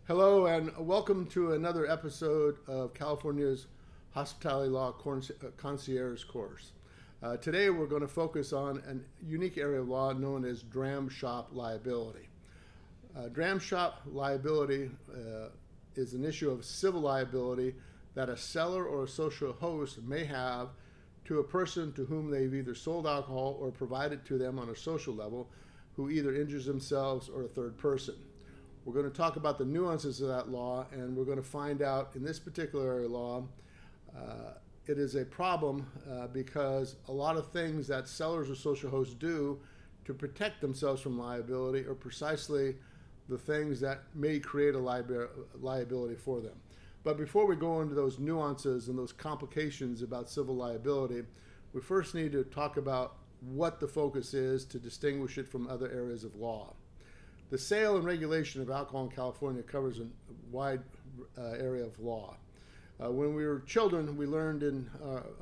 Hello and welcome to another episode of California's Hospitality Law Concierge course. Today we're going to focus on a unique area of law known as Dram Shop liability. Dram Shop liability is an issue of civil liability that a seller or a social host may have to a person to whom they've either sold alcohol or provided to them on a social level who either injures themselves or a third person. We're going to talk about the nuances of that law, and we're going to find out in this particular area of law, it is a problem because a lot of things that sellers or social hosts do to protect themselves from liability are precisely the things that may create a liability for them. But before we go into those nuances and those complications about civil liability, we first need to talk about what the focus is to distinguish it from other areas of law. The sale and regulation of alcohol in California covers a wide area of law. When we were children, we learned in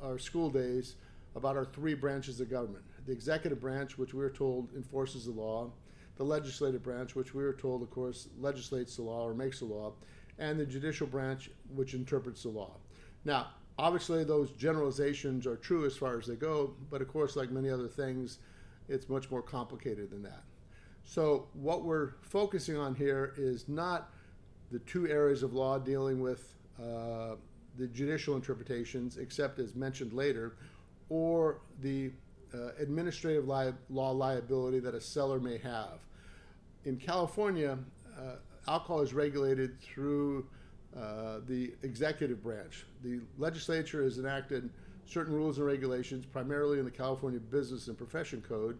our school days about our three branches of government. The executive branch, which we were told enforces the law, the legislative branch, which we were told, of course, legislates the law or makes the law, and the judicial branch, which interprets the law. Now, obviously, those generalizations are true as far as they go, but of course, like many other things, it's much more complicated than that. So what we're focusing on here is not the two areas of law dealing with the judicial interpretations, except as mentioned later, or the administrative law liability that a seller may have. In California, alcohol is regulated through the executive branch. The legislature has enacted certain rules and regulations, primarily in the California Business and Profession Code,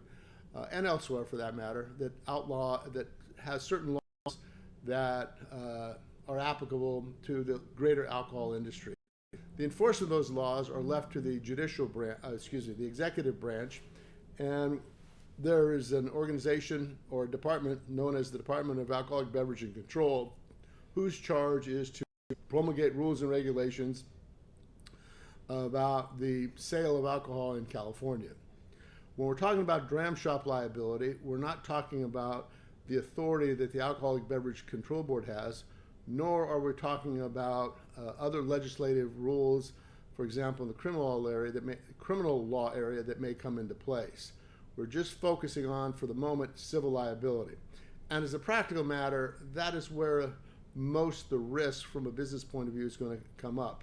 and elsewhere for that matter, that has certain laws that are applicable to the greater alcohol industry. The enforcement of those laws are left to the the executive branch, and there is an organization or department known as the Department of Alcoholic Beverage and Control, whose charge is to promulgate rules and regulations about the sale of alcohol in California. When we're talking about dram shop liability, we're not talking about the authority that the Alcoholic Beverage Control Board has, nor are we talking about other legislative rules, for example, in the criminal law area that may come into place. We're just focusing on, for the moment, civil liability. And as a practical matter, that is where most of the risk from a business point of view is going to come up.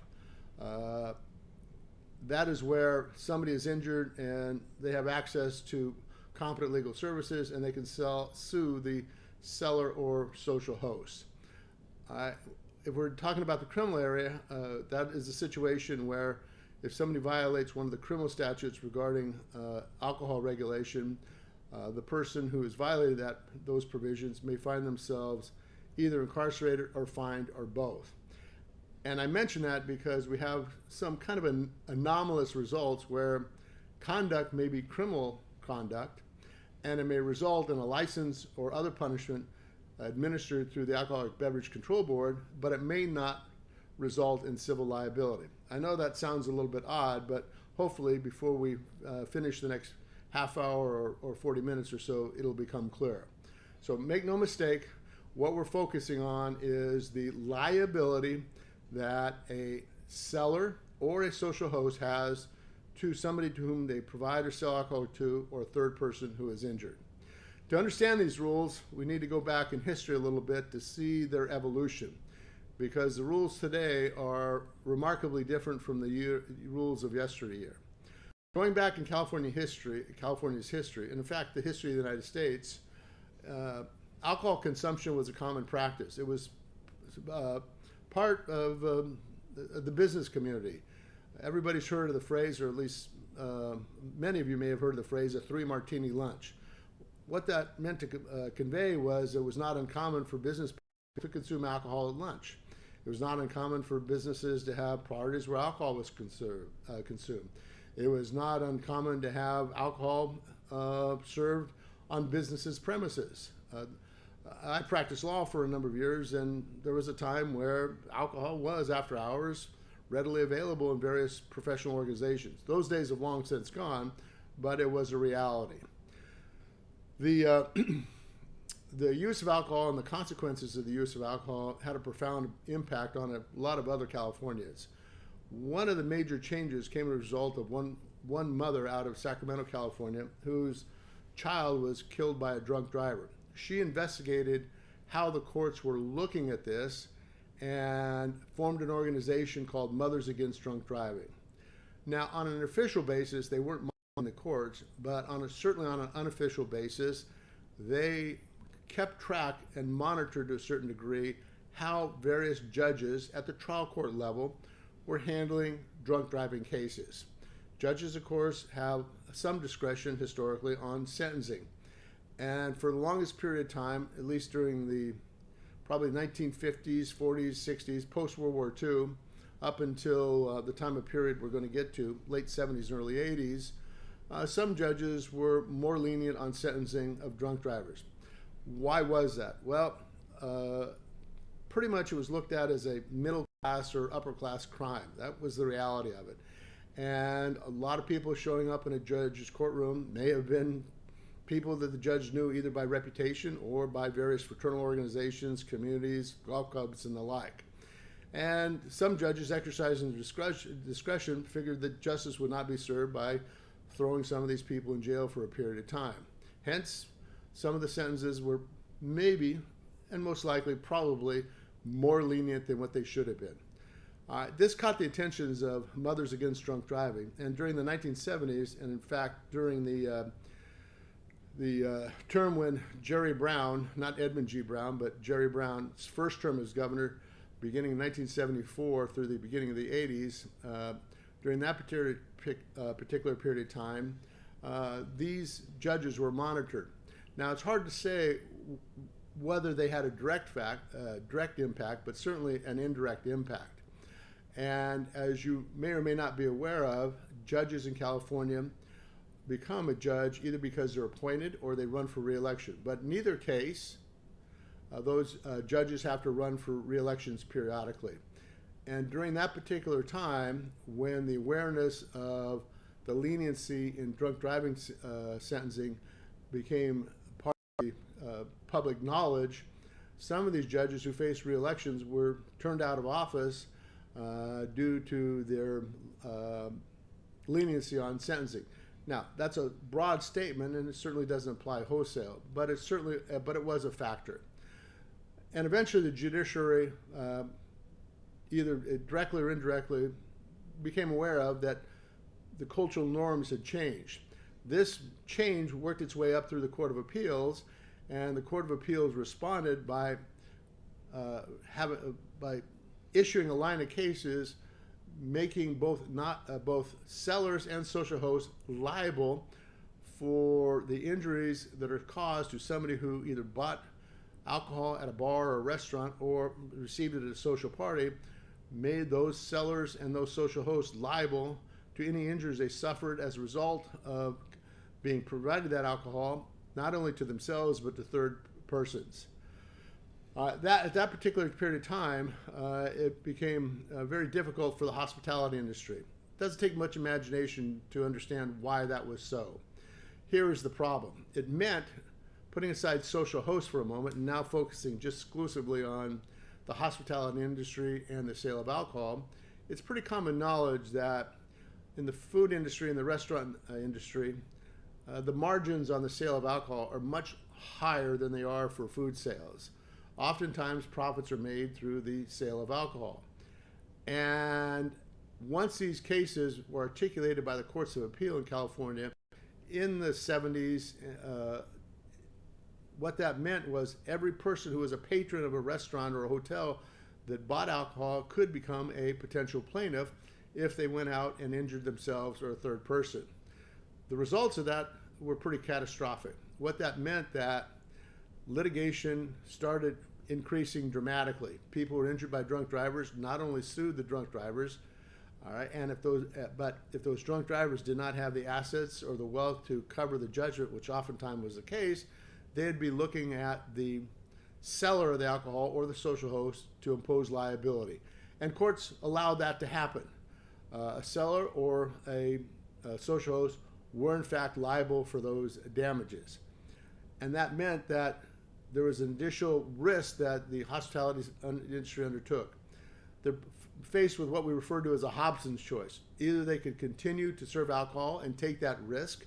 That is where somebody is injured and they have access to competent legal services and they can sue the seller or social host. If we're talking about the criminal area, that is a situation where if somebody violates one of the criminal statutes regarding alcohol regulation, the person who has violated those provisions may find themselves either incarcerated or fined or both. And I mention that because we have some kind of anomalous results where conduct may be criminal conduct, and it may result in a license or other punishment administered through the Alcoholic Beverage Control Board, but it may not result in civil liability. I know that sounds a little bit odd, but hopefully before we finish the next half hour or 40 minutes or so, it'll become clear. So make no mistake, what we're focusing on is the liability that a seller or a social host has to somebody to whom they provide or sell alcohol to, or a third person who is injured. To understand these rules, we need to go back in history a little bit to see their evolution, because the rules today are remarkably different from the rules of yesteryear. Going back in California's history, and in fact the history of the United States, alcohol consumption was a common practice. It was part of the business community. Everybody's heard of the phrase, or at least many of you may have heard of the phrase, a 3-martini lunch. What that meant to convey was it was not uncommon for business to consume alcohol at lunch. It was not uncommon for businesses to have parties where alcohol was consumed. It was not uncommon to have alcohol served on businesses' premises. I practiced law for a number of years, and there was a time where alcohol was, after hours, readily available in various professional organizations. Those days have long since gone, but it was a reality. The the use of alcohol and the consequences of the use of alcohol had a profound impact on a lot of other Californians. One of the major changes came as a result of one mother out of Sacramento, California, whose child was killed by a drunk driver. She investigated how the courts were looking at this and formed an organization called Mothers Against Drunk Driving. Now, on an official basis, they weren't in the courts, but certainly on an unofficial basis, they kept track and monitored to a certain degree how various judges at the trial court level were handling drunk driving cases. Judges, of course, have some discretion historically on sentencing. And for the longest period of time, at least during the probably 1950s, 40s, 60s, post-World War II, up until the time of period we're going to get to, late 70s and early 80s, some judges were more lenient on sentencing of drunk drivers. Why was that? Well, pretty much it was looked at as a middle class or upper class crime. That was the reality of it. And a lot of people showing up in a judge's courtroom may have been people that the judge knew either by reputation or by various fraternal organizations, communities, golf clubs, and the like. And some judges exercising discretion figured that justice would not be served by throwing some of these people in jail for a period of time. Hence, some of the sentences were maybe, and most likely, probably, more lenient than what they should have been. This caught the attentions of Mothers Against Drunk Driving, and during the 1970s, and in fact during the term when Jerry Brown, not Edmund G. Brown, but Jerry Brown's first term as governor, beginning in 1974 through the beginning of the 80s, during that particular period of time, these judges were monitored. Now, it's hard to say whether they had a direct impact, but certainly an indirect impact. And as you may or may not be aware of, judges in California become a judge either because they're appointed or they run for re-election. But in either case, those judges have to run for re-elections periodically. And during that particular time, when the awareness of the leniency in drunk driving sentencing became part of the public knowledge, some of these judges who faced re-elections were turned out of office due to their leniency on sentencing. Now, that's a broad statement, and it certainly doesn't apply wholesale, but it was a factor. And eventually, the judiciary, either directly or indirectly, became aware of that the cultural norms had changed. This change worked its way up through the Court of Appeals, and the Court of Appeals responded by issuing a line of cases making both sellers and social hosts liable for the injuries that are caused to somebody who either bought alcohol at a bar or a restaurant or received it at a social party, made those sellers and those social hosts liable to any injuries they suffered as a result of being provided that alcohol, not only to themselves but to third persons. At that particular period of time, it became very difficult for the hospitality industry. It doesn't take much imagination to understand why that was so. Here is the problem. It meant putting aside social hosts for a moment and now focusing just exclusively on the hospitality industry and the sale of alcohol. It's pretty common knowledge that in the food industry and the restaurant industry, the margins on the sale of alcohol are much higher than they are for food sales. Oftentimes, profits are made through the sale of alcohol. And once these cases were articulated by the courts of appeal in California in the 70s, what that meant was every person who was a patron of a restaurant or a hotel that bought alcohol could become a potential plaintiff if they went out and injured themselves or a third person. The results of that were pretty catastrophic. What that meant that litigation started increasing dramatically. People who were injured by drunk drivers not only sued the drunk drivers, all right, and if those drunk drivers did not have the assets or the wealth to cover the judgment, which oftentimes was the case, they'd be looking at the seller of the alcohol or the social host to impose liability. And courts allowed that to happen. A seller or a social host were in fact liable for those damages. And that meant that there was an additional risk that the hospitality industry undertook. They're faced with what we refer to as a Hobson's choice. Either they could continue to serve alcohol and take that risk,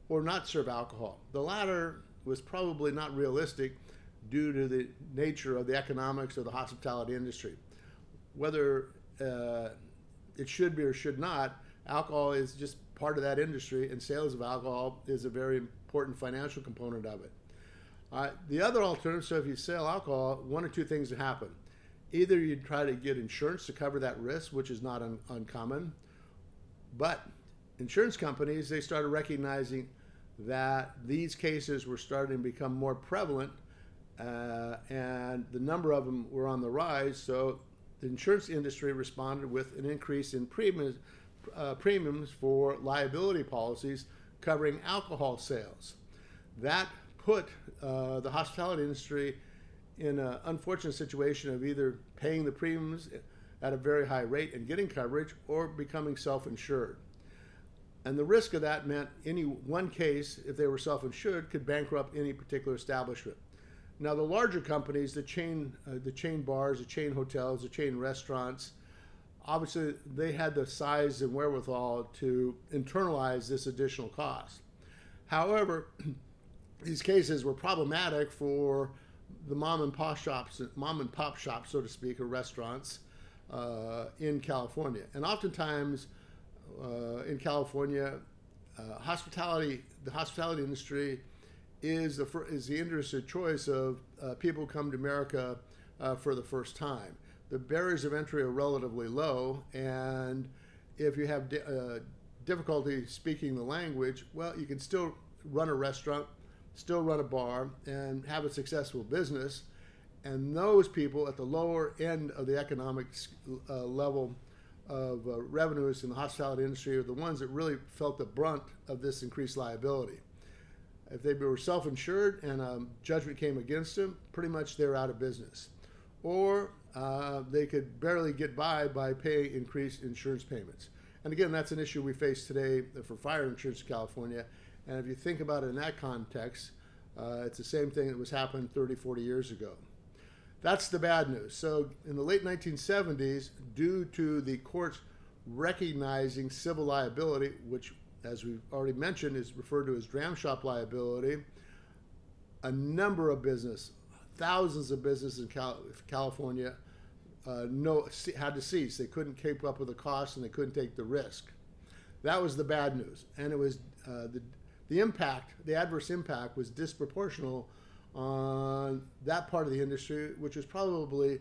or not serve alcohol. The latter was probably not realistic due to the nature of the economics of the hospitality industry. Whether it should be or should not, alcohol is just part of that industry, and sales of alcohol is a very important financial component of it. The other alternative, so if you sell alcohol, one or two things that happen. Either you try to get insurance to cover that risk, which is not uncommon, but insurance companies, they started recognizing that these cases were starting to become more prevalent, and the number of them were on the rise, so the insurance industry responded with an increase in premiums for liability policies covering alcohol sales. That put the hospitality industry in an unfortunate situation of either paying the premiums at a very high rate and getting coverage, or becoming self-insured. And the risk of that meant any one case, if they were self-insured, could bankrupt any particular establishment. Now, the larger companies, the chain bars, the chain hotels, the chain restaurants, obviously they had the size and wherewithal to internalize this additional cost. However, these cases were problematic for the mom and pop shops, so to speak, or restaurants in California. And oftentimes in California, the hospitality industry is the industry of choice of people who come to America for the first time. The barriers of entry are relatively low, and if you have difficulty speaking the language, well, you can still run a restaurant, still run a bar, and have a successful business. And those people at the lower end of the economic level of revenues in the hospitality industry are the ones that really felt the brunt of this increased liability. If they were self-insured and judgment came against them, pretty much they're out of business. Or they could barely get by paying increased insurance payments. And again, that's an issue we face today for fire insurance in California. And if you think about it in that context, it's the same thing that was happening 30, 40 years ago. That's the bad news. So in the late 1970s, due to the courts recognizing civil liability, which, as we've already mentioned, is referred to as Dram Shop liability, a number of thousands of businesses in California had to cease. They couldn't keep up with the costs, and they couldn't take the risk. That was the bad news. And it was the adverse impact was disproportional on that part of the industry, which is probably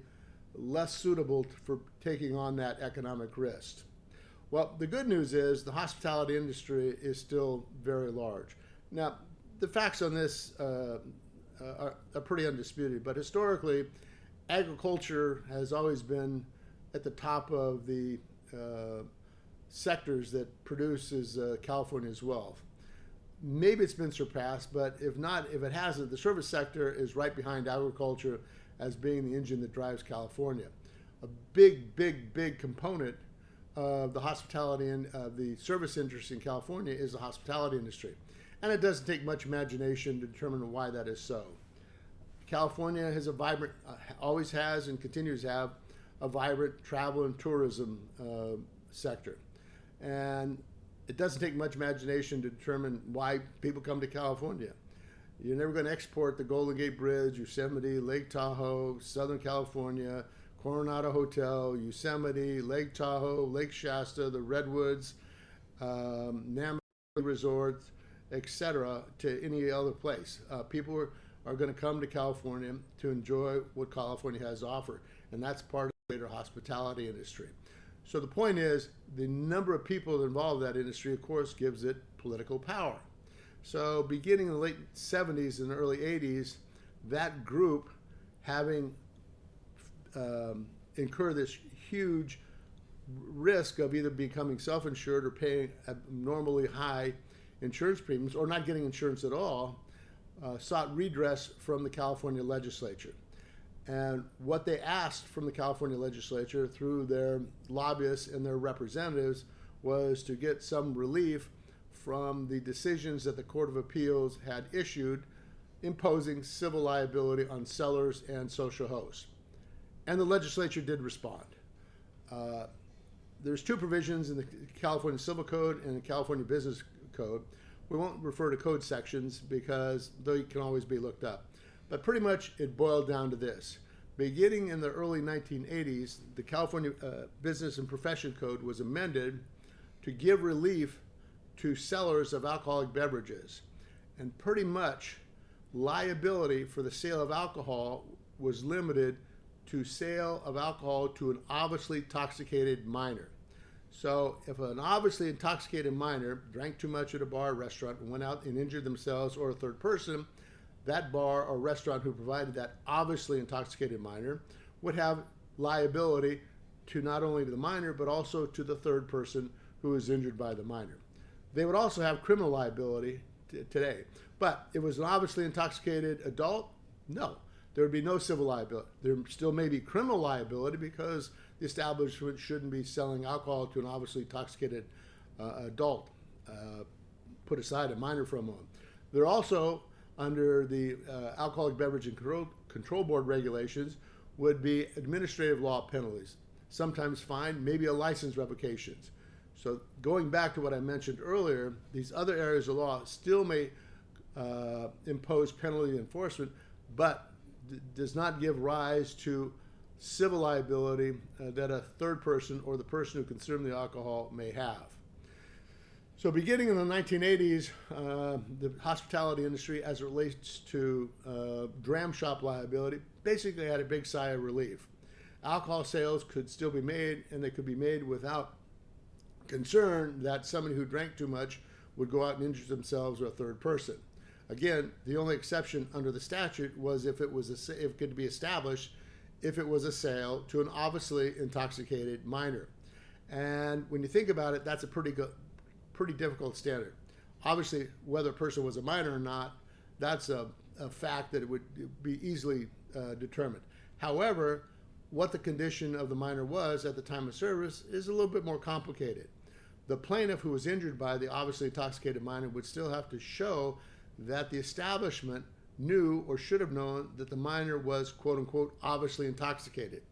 less suitable for taking on that economic risk. Well, the good news is the hospitality industry is still very large. Now, the facts on this are pretty undisputed, but historically, agriculture has always been at the top of the sectors that produces California's wealth. Maybe it's been surpassed, but if it hasn't, the service sector is right behind agriculture as being the engine that drives California. A big component of the hospitality and the service industry in California is the hospitality industry. And it doesn't take much imagination to determine why that is so. California has a vibrant, always has and continues to have a vibrant travel and tourism sector. And it doesn't take much imagination to determine why people come to California. You're never going to export the Golden Gate Bridge, Yosemite, Lake Tahoe, Southern California, Coronado Hotel, Yosemite, Lake Tahoe, Lake Shasta, the Redwoods, Namath Resort, etc., to any other place. People are going to come to California to enjoy what California has to offer, and that's part of the greater hospitality industry. So the point is, the number of people involved in that industry, of course, gives it political power. So beginning in the late 70s and early 80s, that group, having incurred this huge risk of either becoming self-insured or paying abnormally high insurance premiums or not getting insurance at all, sought redress from the California legislature. And what they asked from the California legislature through their lobbyists and their representatives was to get some relief from the decisions that the Court of Appeals had issued imposing civil liability on sellers and social hosts. And the legislature did respond. There's two provisions in the California Civil Code and the California Business Code. We won't refer to code sections because they can always be looked up. But pretty much it boiled down to this. Beginning in the early 1980s, the California Business and Profession Code was amended to give relief to sellers of alcoholic beverages. And pretty much liability for the sale of alcohol was limited to sale of alcohol to an obviously intoxicated minor. So if an obviously intoxicated minor drank too much at a bar or restaurant and went out and injured themselves or a third person, that bar or restaurant who provided that obviously intoxicated minor would have liability to not only to the minor but also to the third person who was injured by the minor. They would also have criminal liability today. But if it was an obviously intoxicated adult, no. There would be no civil liability. There still may be criminal liability because the establishment shouldn't be selling alcohol to an obviously intoxicated adult. Put aside a minor for a moment. There also, under the Alcoholic Beverage and Control Board regulations, would be administrative law penalties, sometimes fine, maybe a license revocations. So going back to what I mentioned earlier, these other areas of law still may impose penalty enforcement, but does not give rise to civil liability that a third person or the person who consumed the alcohol may have. So beginning in the 1980s, the hospitality industry, as it relates to Dram Shop liability, basically had a big sigh of relief. Alcohol sales could still be made, and they could be made without concern that somebody who drank too much would go out and injure themselves or a third person. Again, the only exception under the statute was if it could be established if it was a sale to an obviously intoxicated minor. And when you think about it, that's a pretty difficult standard. Obviously, whether a person was a minor or not, that's a fact that it would be easily determined. However, what the condition of the minor was at the time of service is a little bit more complicated. The plaintiff who was injured by the obviously intoxicated minor would still have to show that the establishment knew or should have known that the minor was, quote unquote, obviously intoxicated.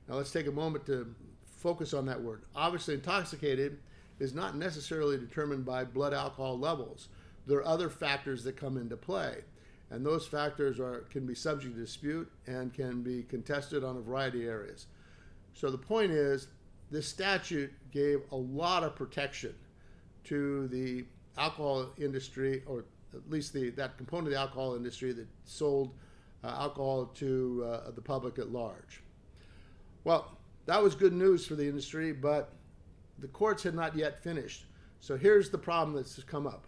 Now let's take a moment to focus on that word. Obviously intoxicated is not necessarily determined by blood alcohol levels. There are other factors that come into play, and those factors can be subject to dispute and can be contested on a variety of areas. So the point is, this statute gave a lot of protection to the alcohol industry, or at least that component of the alcohol industry that sold alcohol to the public at large. Well, that was good news for the industry, but the courts had not yet finished. So here's the problem that's come up.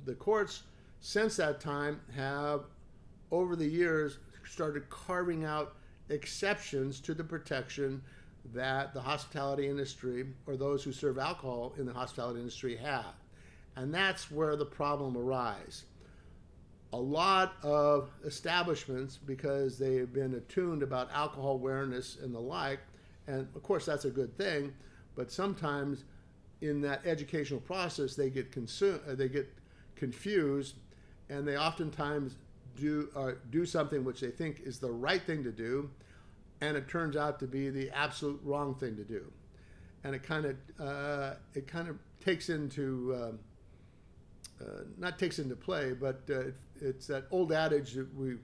The courts, since that time, have, over the years, started carving out exceptions to the protection that the hospitality industry, or those who serve alcohol in the hospitality industry, have. And that's where the problem arises. A lot of establishments, because they have been attuned about alcohol awareness and the like, and of course that's a good thing, but sometimes in that educational process they get confused, and they oftentimes do something which they think is the right thing to do, and it turns out to be the absolute wrong thing to do. And it kind of takes into not takes into play, but it's that old adage that we've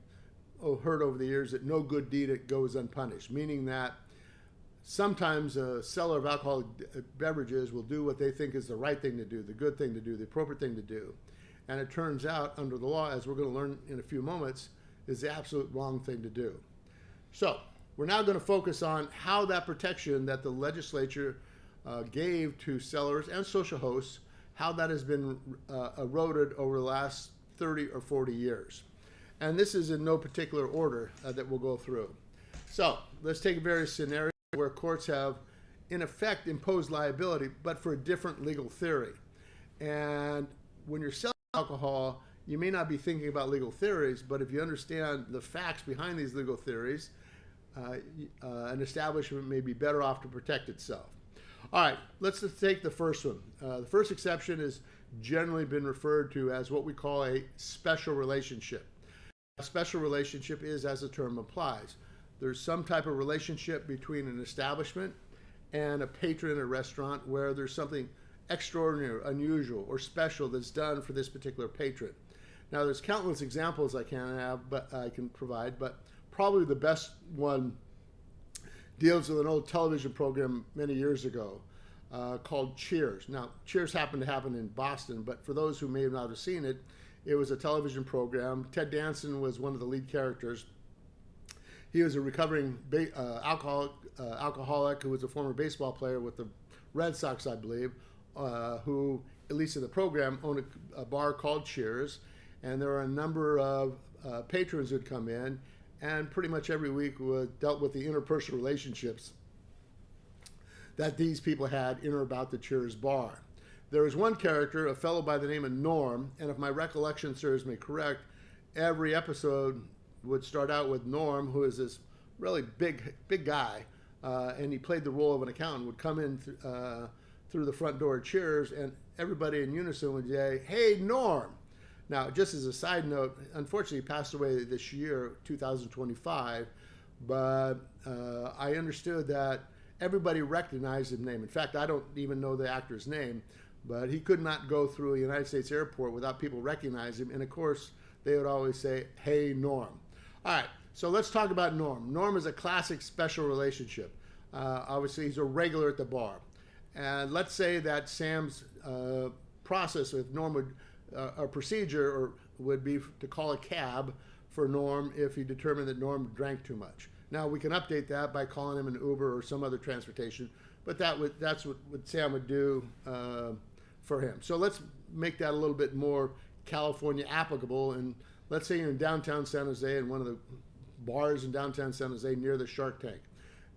heard over the years, that no good deed goes unpunished, meaning that sometimes a seller of alcoholic beverages will do what they think is the right thing to do, the good thing to do, the appropriate thing to do. And it turns out, under the law, as we're going to learn in a few moments, is the absolute wrong thing to do. So we're now going to focus on how that protection that the legislature gave to sellers and social hosts, how that has been eroded over the last 30 or 40 years. And this is in no particular order that we'll go through. So let's take various scenarios where courts have, in effect, imposed liability, but for a different legal theory. And when you're selling alcohol, you may not be thinking about legal theories, but if you understand the facts behind these legal theories, an establishment may be better off to protect itself. All right, let's just take the first one. The first exception has generally been referred to as what we call a special relationship. A special relationship is as the term implies. There's some type of relationship between an establishment and a patron at a restaurant where there's something extraordinary, unusual, or special that's done for this particular patron. Now, there's countless examples I can provide, but probably the best one deals with an old television program many years ago called Cheers. Now, Cheers happened to happen in Boston, but for those who may not have seen it, it was a television program. Ted Danson was one of the lead characters. He was a recovering alcoholic who was a former baseball player with the Red Sox, I believe, who, at least in the program, owned a bar called Cheers. And there were a number of patrons who'd come in, and pretty much every week dealt with the interpersonal relationships that these people had in or about the Cheers bar. There was one character, a fellow by the name of Norm, and if my recollection serves me correct, every episode would start out with Norm, who is this really big guy, and he played the role of an accountant, would come in through the front door of Cheers, and everybody in unison would say, "Hey, Norm." Now, just as a side note, unfortunately, he passed away this year, 2025, but I understood that everybody recognized his name. In fact, I don't even know the actor's name, but he could not go through a United States airport without people recognizing him. And of course, they would always say, "Hey, Norm." All right, so let's talk about Norm. Norm is a classic special relationship. Obviously, he's a regular at the bar. And let's say that Sam's process with Norm would, a procedure would be to call a cab for Norm if he determined that Norm drank too much. Now, we can update that by calling him an Uber or some other transportation, but that's what Sam would do for him. So let's make that a little bit more California applicable. And let's say you're in downtown San Jose, in one of the bars in downtown San Jose near the Shark Tank.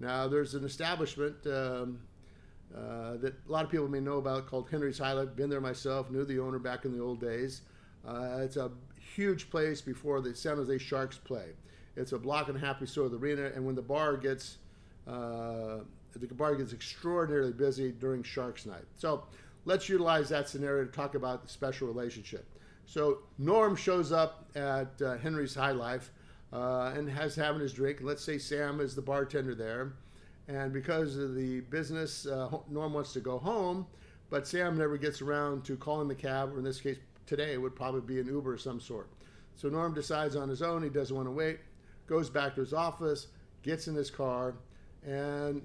Now, there's an establishment that a lot of people may know about called Henry's High Life. Been there myself, knew the owner back in the old days. It's a huge place before the San Jose Sharks play. It's a block and a half before the arena, and when the bar gets extraordinarily busy during Sharks Night. So let's utilize that scenario to talk about the special relationship. So Norm shows up at Henry's High Life and has having his drink. Let's say Sam is the bartender there. And because of the business, Norm wants to go home, but Sam never gets around to calling the cab, or in this case today it would probably be an Uber of some sort. So Norm decides on his own, he doesn't want to wait, goes back to his office, gets in his car, and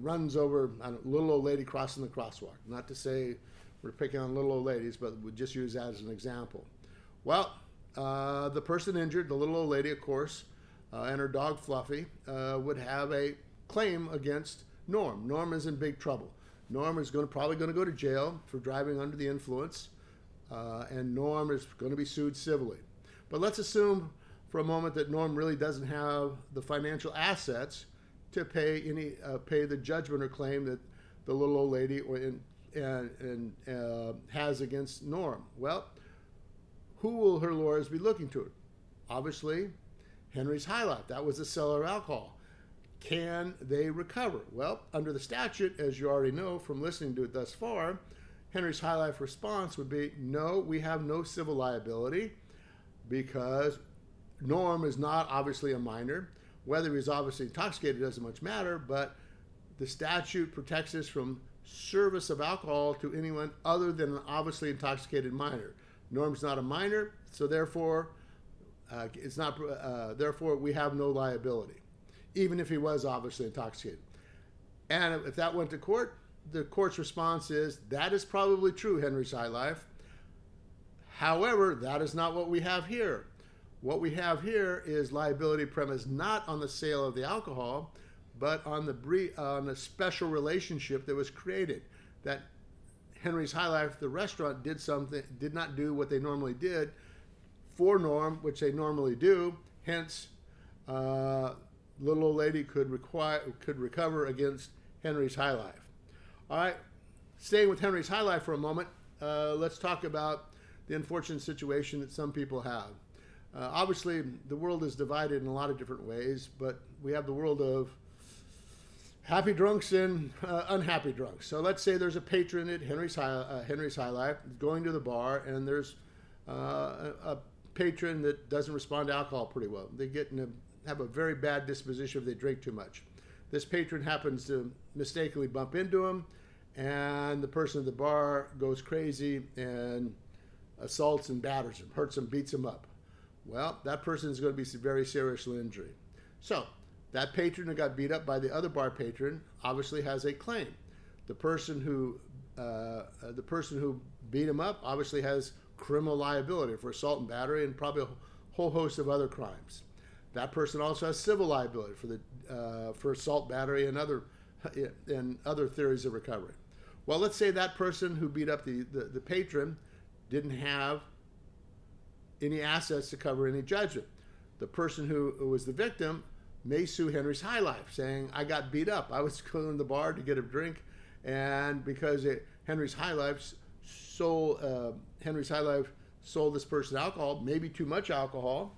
runs over a little old lady crossing the crosswalk. Not to say we're picking on little old ladies, but we'll just use that as an example. Well, the person injured, the little old lady, of course, and her dog Fluffy, would have a claim against Norm. Norm is in big trouble. Norm is probably going to go to jail for driving under the influence, and Norm is going to be sued civilly. But let's assume for a moment that Norm really doesn't have the financial assets to pay the judgment or claim that the little old lady has against Norm. Well, who will her lawyers be looking to? Obviously, Henry's High Life. That was the seller of alcohol. Can they recover? Well, under the statute, as you already know from listening to it thus far, Henry's High Life response would be, no, we have no civil liability because Norm is not obviously a minor. Whether he's obviously intoxicated doesn't much matter, but the statute protects us from service of alcohol to anyone other than an obviously intoxicated minor. Norm's not a minor, so therefore therefore we have no liability, even if he was obviously intoxicated. And if that went to court, the court's response is, that is probably true, Henry's High Life. However, that is not what we have here. What we have here is liability premised not on the sale of the alcohol, but on the special relationship that was created. That Henry's High Life, the restaurant, did not do what they normally did for Norm, which they normally do. Hence, little old lady could recover against Henry's High Life. All right, staying with Henry's High Life for a moment, let's talk about the unfortunate situation that some people have. Obviously, the world is divided in a lot of different ways, but we have the world of happy drunks and unhappy drunks. So let's say there's a patron at Henry's High Life going to the bar, and there's a patron that doesn't respond to alcohol pretty well. They have a very bad disposition if they drink too much. This patron happens to mistakenly bump into him, and the person at the bar goes crazy and assaults and batters him, hurts him, beats him up. Well, that person is going to be very seriously injured. So that patron who got beat up by the other bar patron obviously has a claim. The person who beat him up obviously has criminal liability for assault and battery and probably a whole host of other crimes. That person also has civil liability for assault, battery, and other theories of recovery. Well, let's say that person who beat up the patron didn't have any assets to cover any judgment. The person who was the victim may sue Henry's High Life, saying, I got beat up. I was going to the bar to get a drink, and because Henry's High Life sold this person alcohol, maybe too much alcohol.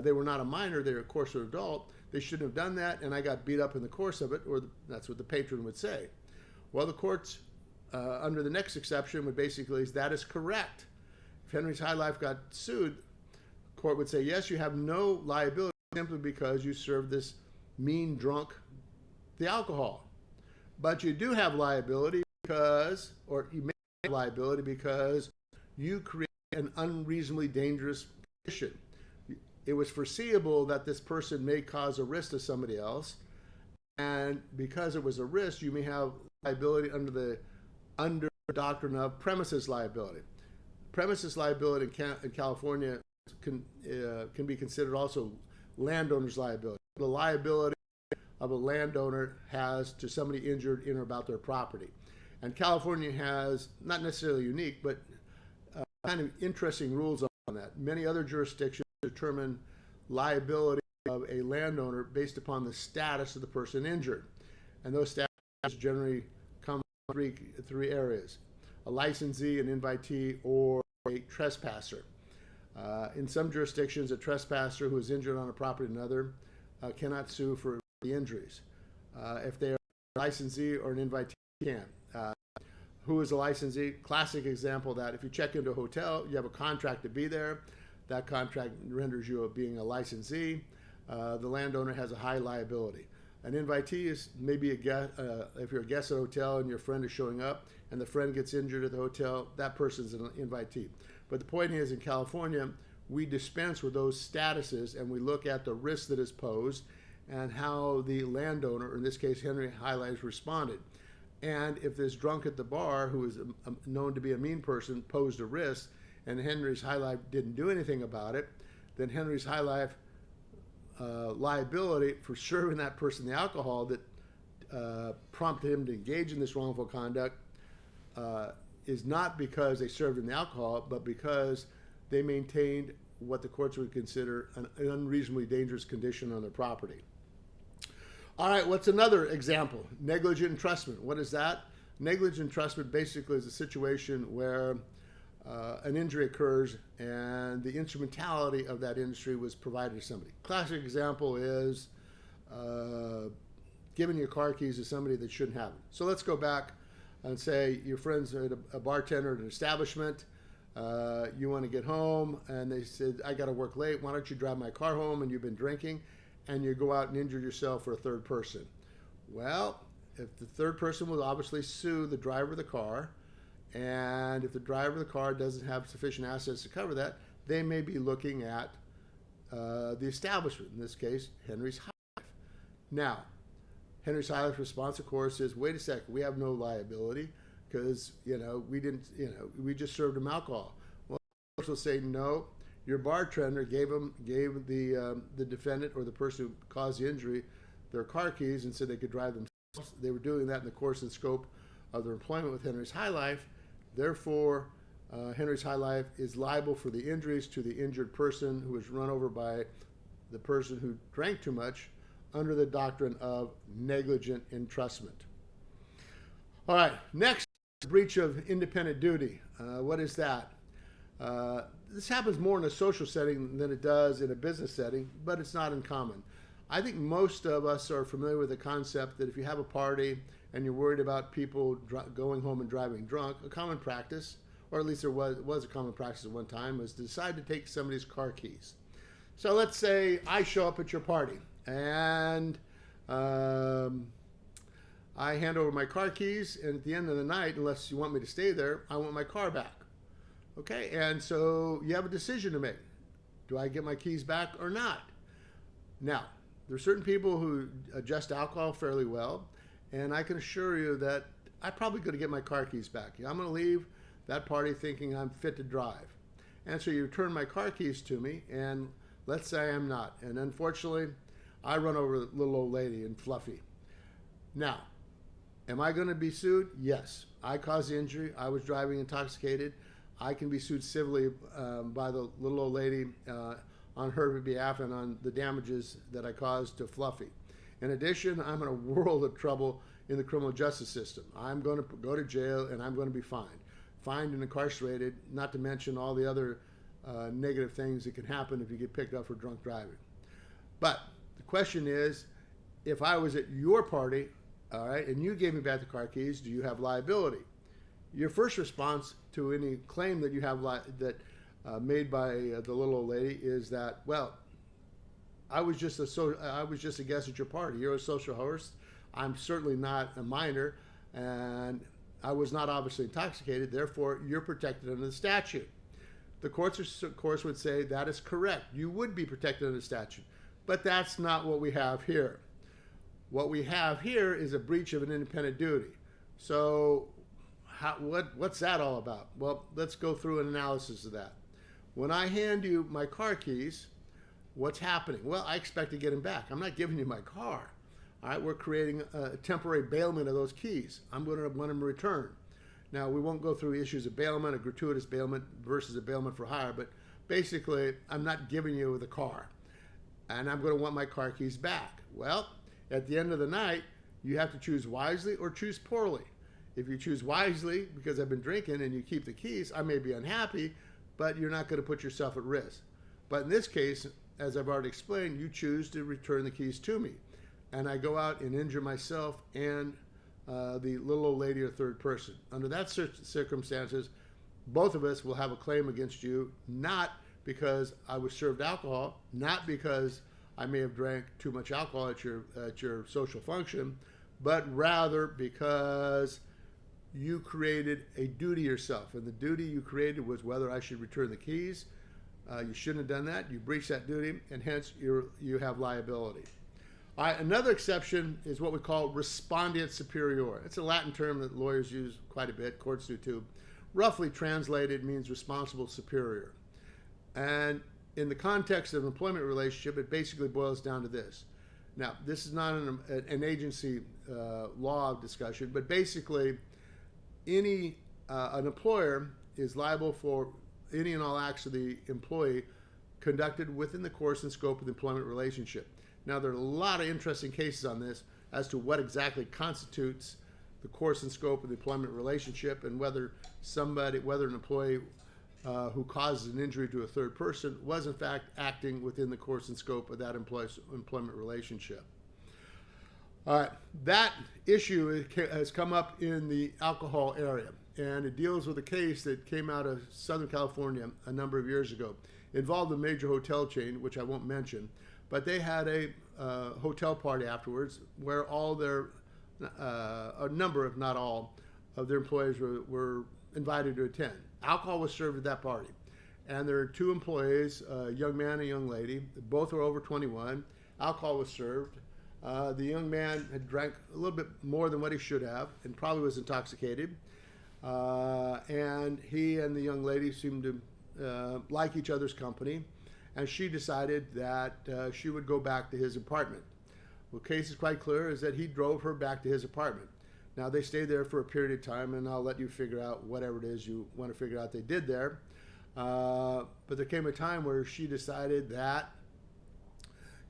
They were not a minor, they were of course an adult. They shouldn't have done that, and I got beat up in the course of it, or that's what the patron would say. Well, the courts, under the next exception, would basically say that is correct. If Henry's High Life got sued, the court would say, yes, you have no liability simply because you served this mean drunk the alcohol. But you do have liability because you create an unreasonably dangerous condition. It was foreseeable that this person may cause a risk to somebody else, and because it was a risk, you may have liability under the doctrine of premises liability. Premises liability in California can be considered also landowner's liability. The liability of a landowner has to somebody injured in or about their property. And California has, not necessarily unique, but kind of interesting rules on that. Many other jurisdictions determine liability of a landowner based upon the status of the person injured. And those statuses generally come from three areas: a licensee, an invitee, or a trespasser. In some jurisdictions, a trespasser who is injured on a property of another cannot sue for the injuries. If they are a licensee or an invitee, can. Who is a licensee? Classic example that if you check into a hotel, you have a contract to be there. That contract renders you being a licensee. The landowner has a high liability. An invitee is maybe a guest. If you're a guest at a hotel and your friend is showing up and the friend gets injured at the hotel, that person's an invitee. But the point is, in California, we dispense with those statuses and we look at the risk that is posed and how the landowner, or in this case Henry High Life, responded. And if this drunk at the bar, who is known to be a mean person, posed a risk, and Henry's High Life didn't do anything about it, then Henry's High Life liability for serving that person the alcohol that prompted him to engage in this wrongful conduct is not because they served him the alcohol, but because they maintained what the courts would consider an unreasonably dangerous condition on their property. All right, what's another example? Negligent entrustment. What is that? Negligent entrustment basically is a situation where an injury occurs and the instrumentality of that injury was provided to somebody. Classic example is giving your car keys to somebody that shouldn't have them. So let's go back and say your friend's a bartender at an establishment. You want to get home, and they said, I got to work late. Why don't you drive my car home? And you've been drinking, and you go out and injure yourself for a third person. Well, if the third person will obviously sue the driver of the car, and if the driver of the car doesn't have sufficient assets to cover that, they may be looking at the establishment, in this case, Henry's High Life. Now, Henry's High Life response, of course, is, wait a second, we have no liability because, we just served him alcohol. Well, the courts will say, no, your bartender gave the defendant or the person who caused the injury their car keys and said they could drive themselves. They were doing that in the course and scope of their employment with Henry's High Life. Therefore, Henry's High Life is liable for the injuries to the injured person who was run over by the person who drank too much under the doctrine of negligent entrustment. All right, next, breach of independent duty. What is that? This happens more in a social setting than it does in a business setting, but it's not uncommon. I think most of us are familiar with the concept that if you have a party and you're worried about people going home and driving drunk, a common practice, or at least there was a common practice at one time, was to decide to take somebody's car keys. So let's say I show up at your party and I hand over my car keys, and at the end of the night, unless you want me to stay there, I want my car back. Okay, and so you have a decision to make. Do I get my keys back or not? Now, there are certain people who adjust alcohol fairly well, and I can assure you that I'm probably going to get my car keys back. I'm going to leave that party thinking I'm fit to drive. And so you return my car keys to me, and let's say I'm not. And unfortunately, I run over the little old lady in Fluffy. Now, am I going to be sued? Yes. I caused the injury. I was driving intoxicated. I can be sued civilly by the little old lady on her behalf and on the damages that I caused to Fluffy. In addition, I'm in a world of trouble in the criminal justice system. I'm going to go to jail and I'm going to be fined and incarcerated, not to mention all the other negative things that can happen if you get picked up for drunk driving. But the question is, if I was at your party, all right, and you gave me back the car keys, do you have liability? Your first response to any claim that you have made by the little old lady is that, well, I was just a guest at your party. You're a social host. I'm certainly not a minor, and I was not obviously intoxicated. Therefore, you're protected under the statute. The courts, of course, would say that is correct. You would be protected under the statute, but that's not what we have here. What we have here is a breach of an independent duty. So, what's that all about? Well, let's go through an analysis of that. When I hand you my car keys, what's happening? Well, I expect to get them back. I'm not giving you my car. All right, we're creating a temporary bailment of those keys. I'm going to want them returned. Now, we won't go through issues of bailment, a gratuitous bailment versus a bailment for hire, but basically, I'm not giving you the car, and I'm going to want my car keys back. Well, at the end of the night, you have to choose wisely or choose poorly. If you choose wisely, because I've been drinking, and you keep the keys, I may be unhappy, but you're not going to put yourself at risk. But in this case, as I've already explained, you choose to return the keys to me. And I go out and injure myself and the little old lady or third person. Under that circumstances, both of us will have a claim against you, not because I was served alcohol, not because I may have drank too much alcohol at your social function, but rather because you created a duty yourself. And the duty you created was whether I should return the keys. You shouldn't have done that. You breached that duty, and hence you have liability. All right, another exception is what we call respondeat superior. It's a Latin term that lawyers use quite a bit, courts do too. Roughly translated means responsible superior. And in the context of an employment relationship, it basically boils down to this. Now, this is not an agency law discussion, but basically an employer is liable for any and all acts of the employee conducted within the course and scope of the employment relationship. Now, there are a lot of interesting cases on this as to what exactly constitutes the course and scope of the employment relationship, and whether an employee who causes an injury to a third person was in fact acting within the course and scope of that employment relationship. All right, that issue has come up in the alcohol area, and it deals with a case that came out of Southern California a number of years ago. It involved a major hotel chain, which I won't mention, but they had a hotel party afterwards where a number, if not all, of their employees were invited to attend. Alcohol was served at that party, and there are two employees, a young man and a young lady. Both were over 21. Alcohol was served. The young man had drank a little bit more than what he should have and probably was intoxicated. And he and the young lady seemed to like each other's company, and she decided that she would go back to his apartment. Well, the case is quite clear, is that he drove her back to his apartment. Now, they stayed there for a period of time, and I'll let you figure out whatever it is you want to figure out they did there. But there came a time where she decided that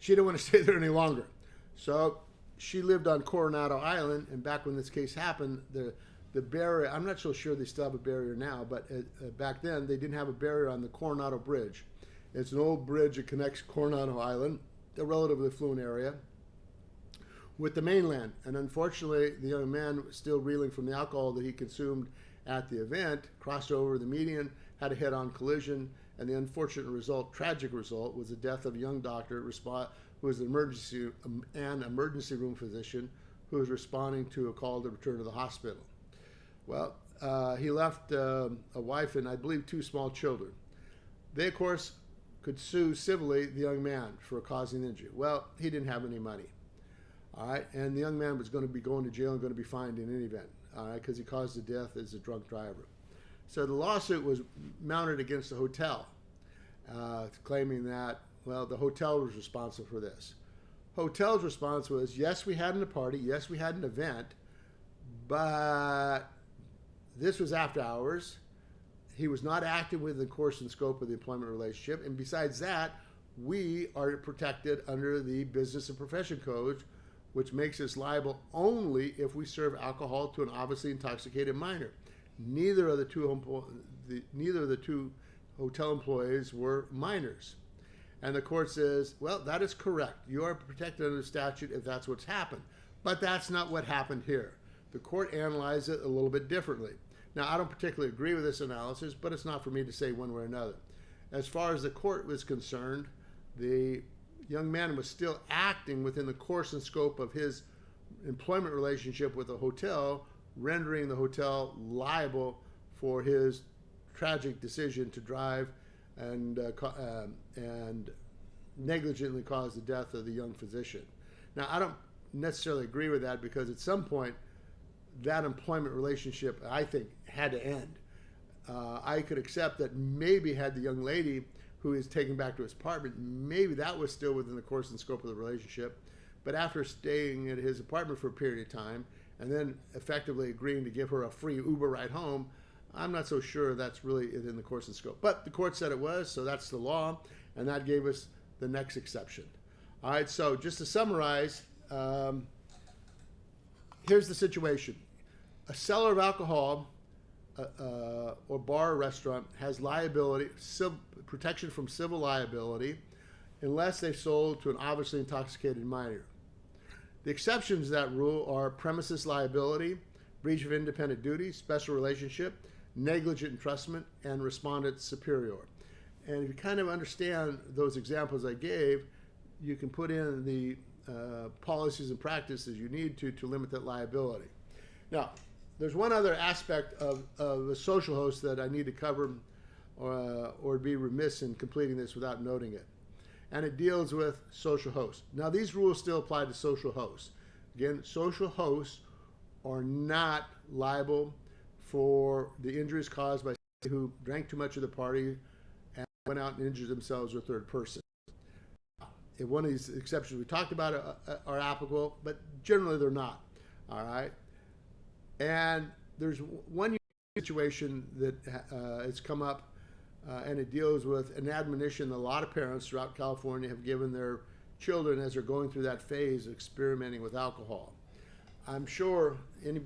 she didn't want to stay there any longer. So she lived on Coronado Island, and back when this case happened, the barrier, I'm not so sure they still have a barrier now, but back then they didn't have a barrier on the Coronado Bridge. It's an old bridge that connects Coronado Island, a relatively affluent area, with the mainland. And unfortunately, the young man was still reeling from the alcohol that he consumed at the event, crossed over the median, had a head-on collision, and the unfortunate result, tragic result, was the death of a young doctor who was an emergency room physician who was responding to a call to return to the hospital. Well, he left a wife and I believe 2 small children. They, of course, could sue civilly the young man for causing injury. Well, he didn't have any money. All right, and the young man was going to be going to jail and going to be fined in any event, all right, because he caused the death as a drunk driver. So the lawsuit was mounted against the hotel, claiming that, well, the hotel was responsible for this. Hotel's response was, yes, we had a party, yes, we had an event, but this was after hours. He was not active within the course and scope of the employment relationship, and besides that, we are protected under the Business and Profession Code, which makes us liable only if we serve alcohol to an obviously intoxicated minor. Neither of the two hotel employees were minors. And the court says, well, that is correct. You are protected under the statute if that's what's happened. But that's not what happened here. The court analyzed it a little bit differently. Now, I don't particularly agree with this analysis, but it's not for me to say one way or another. As far as the court was concerned, the young man was still acting within the course and scope of his employment relationship with the hotel, rendering the hotel liable for his tragic decision to drive and negligently cause the death of the young physician. Now, I don't necessarily agree with that because at some point, that employment relationship, I think, had to end. I could accept that maybe had the young lady who is taken back to his apartment, maybe that was still within the course and scope of the relationship. But after staying at his apartment for a period of time and then effectively agreeing to give her a free Uber ride home, I'm not so sure that's really within the course and scope. But the court said it was, so that's the law, and that gave us the next exception. All right, so just to summarize, here's the situation. A seller of alcohol or bar or restaurant has liability, protection from civil liability, unless they've sold to an obviously intoxicated minor. The exceptions to that rule are premises liability, breach of independent duty, special relationship, negligent entrustment, and respondent superior. And if you kind of understand those examples I gave, you can put in the policies and practices you need to limit that liability. Now, there's one other aspect of a social host that I need to cover or be remiss in completing this without noting it. And it deals with social hosts. Now, these rules still apply to social hosts. Again, social hosts are not liable for the injuries caused by somebody who drank too much of the party and went out and injured themselves or a third person. If one of these exceptions we talked about are applicable, but generally they're not. All right. And there's one situation that has come up, and it deals with an admonition that a lot of parents throughout California have given their children as they're going through that phase of experimenting with alcohol. I'm sure any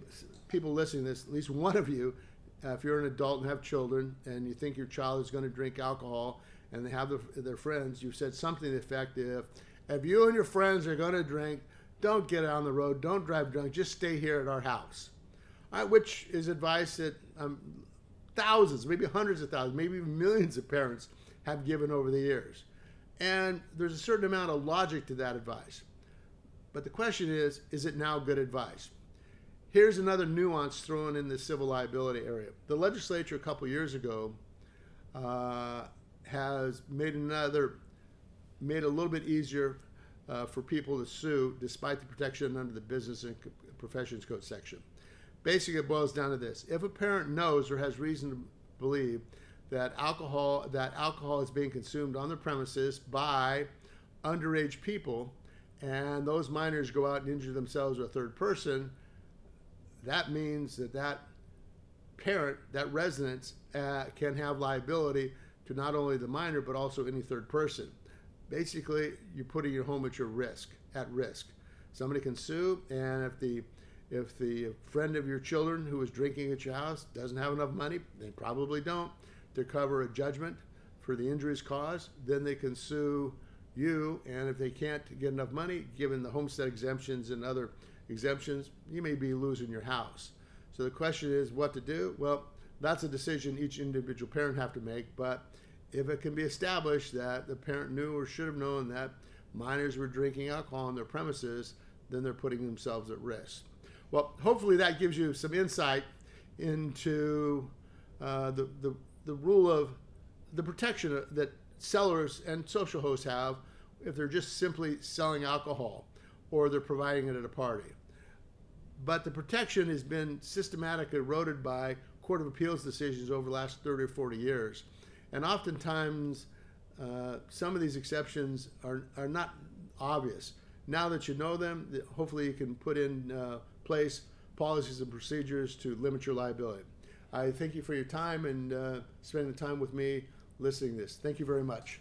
people listening to this, at least one of you, if you're an adult and have children and you think your child is going to drink alcohol and they have their friends, you've said something to the effect of, if you and your friends are going to drink, don't get on the road, don't drive drunk, just stay here at our house. All right, which is advice that thousands, maybe hundreds of thousands, maybe even millions of parents have given over the years. And there's a certain amount of logic to that advice. But the question is it now good advice? Here's another nuance thrown in the civil liability area. The legislature a couple years ago has made it a little bit easier for people to sue despite the protection under the Business and Professions Code section. Basically, it boils down to this. If a parent knows or has reason to believe that alcohol is being consumed on the premises by underage people, and those minors go out and injure themselves or a third person, that means that parent, that residence, can have liability to not only the minor but also any third person. Basically, you're putting your home at risk. Somebody can sue, and if the friend of your children who is drinking at your house doesn't have enough money, they probably don't, to cover a judgment for the injuries caused, then they can sue you, and if they can't get enough money, given the homestead exemptions and other exemptions, you may be losing your house. So the question is what to do. Well, that's a decision each individual parent have to make, but if it can be established that the parent knew or should have known that minors were drinking alcohol on their premises, then they're putting themselves at risk. Well, hopefully that gives you some insight into the rule of the protection that sellers and social hosts have if they're just simply selling alcohol or they're providing it at a party. But the protection has been systematically eroded by Court of Appeals decisions over the last 30 or 40 years. And oftentimes, some of these exceptions are not obvious. Now that you know them, hopefully you can put in place policies and procedures to limit your liability. I thank you for your time and spending the time with me listening to this. Thank you very much.